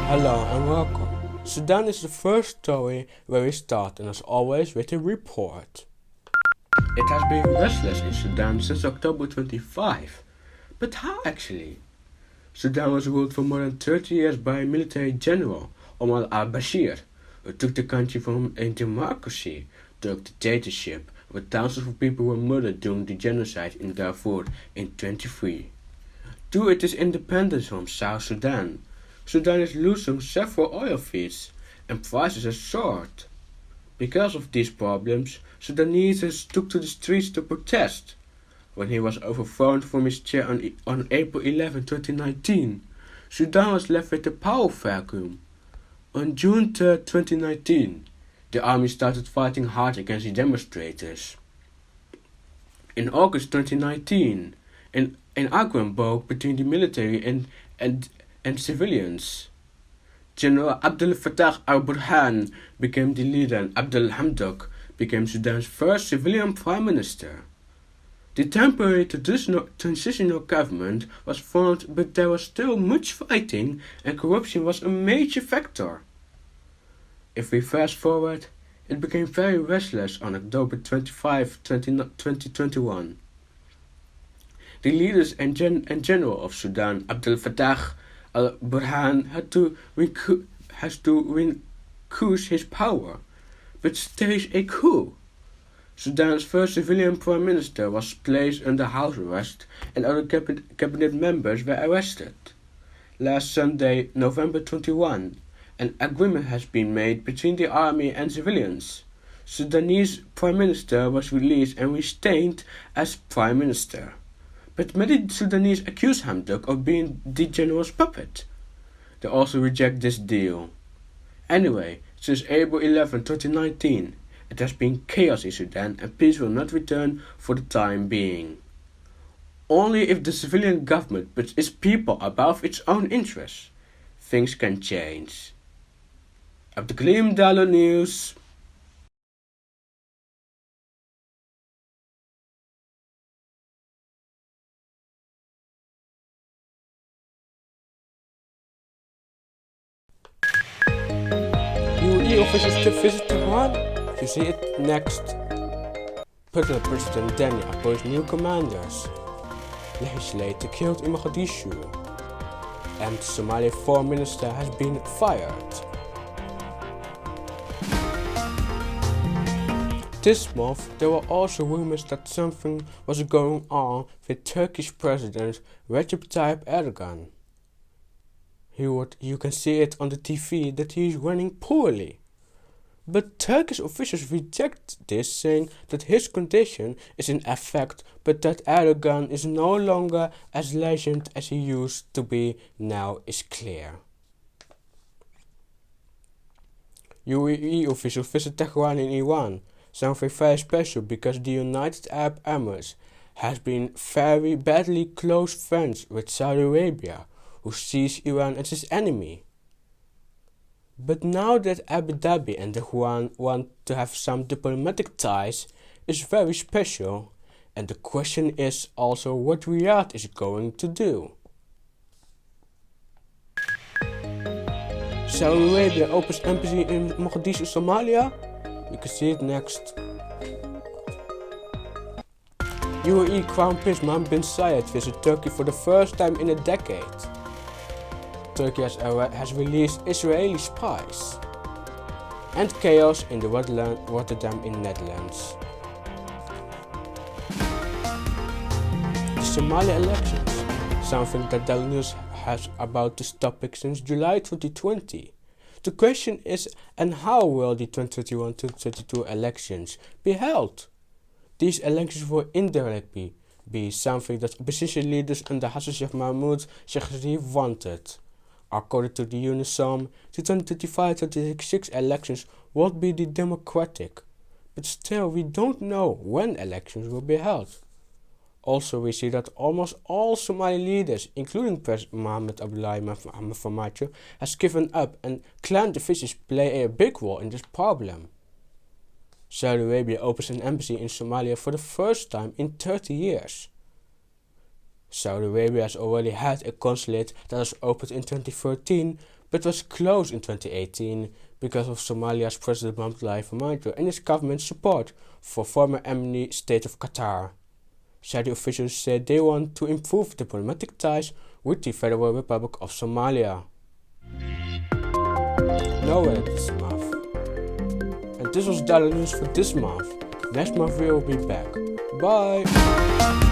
Hello and welcome. Sudan is the first story where we start, and as always with a report. It has been restless in Sudan since October 25. But how actually? Sudan was ruled for more than 30 years by a military general, Omar al-Bashir, who took the country from a democracy to a dictatorship, where thousands of people were murdered during the genocide in Darfur in 23. Due to its independence from South Sudan, Sudan is losing several oil fields, and prices have soared. Because of these problems, Sudanese took to the streets to protest. When he was overthrown from his chair on April 11, 2019, Sudan was left with a power vacuum. On June 3, 2019, the army started fighting hard against the demonstrators. In August 2019, an argument broke between the military and civilians. General Abdel Fattah al-Burhan became the leader and Abdel Hamdok became Sudan's first civilian prime minister. The temporary transitional government was formed, but there was still much fighting and corruption was a major factor. If we fast forward, it became very restless on October 25, 2021. The leaders and general of Sudan, Abdel Fattah al-Burhan, has to relinquish his power, but staged a coup. Sudan's first civilian prime minister was placed under house arrest, and other cabinet members were arrested. Last Sunday, November 21, an agreement has been made between the army and civilians. Sudanese prime minister was released and retained as prime minister. But many Sudanese accuse Hamdok of being the general's puppet. They also reject this deal. Anyway, since April 11, 2019, it has been chaos in Sudan and peace will not return for the time being. Only if the civilian government puts its people above its own interests, things can change. Abdelkrim Dallo News. UAE officials to visit Tehran? You see it next. President Dani appoints new commanders. Legislator killed in Mogadishu. And Somali foreign minister has been fired. This month, there were also rumors that something was going on with Turkish President Recep Tayyip Erdogan. You can see it on the TV that he is running poorly. But Turkish officials reject this, saying that his condition is in effect, but that Erdogan is no longer as legend as he used to be now is clear. UAE officials visit Tehran in Iran, something very special because the United Arab Emirates has been very badly close friends with Saudi Arabia, who sees Iran as his enemy. But now that Abu Dhabi and Tehran want to have some diplomatic ties, is very special, and the question is also what Riyadh is going to do. Saudi Arabia opens embassy in Mogadishu, Somalia? You can see it next. UAE Crown Prince Mohammed bin Zayed visits Turkey for the first time in a decade. Turkey has released Israeli spies. And chaos in the Rotterdam in Netherlands. The Somali elections, something that Dallo has about this topic since July 2020. The question is, and how will the 2021-2022 elections be held? These elections will indirectly be something that opposition leaders under Hassan Sheikh Mahmoud Sheikh wanted. According to the UNISOM, the 2025-2026 elections won't be democratic, but still we don't know when elections will be held. Also, we see that almost all Somali leaders, including President Mohamed Abdullahi Mohamed Farmajo, has given up, and clan divisions play a big role in this problem. Saudi Arabia opens an embassy in Somalia for the first time in 30 years. Saudi Arabia has already had a consulate that was opened in 2013 but was closed in 2018 because of Somalia's President Mohamed Farmajo and his government's support for former enemy state of Qatar. Saudi officials said they want to improve diplomatic ties with the Federal Republic of Somalia. Nowhere this month. And this was Dallo news for this month. Next month we will be back. Bye!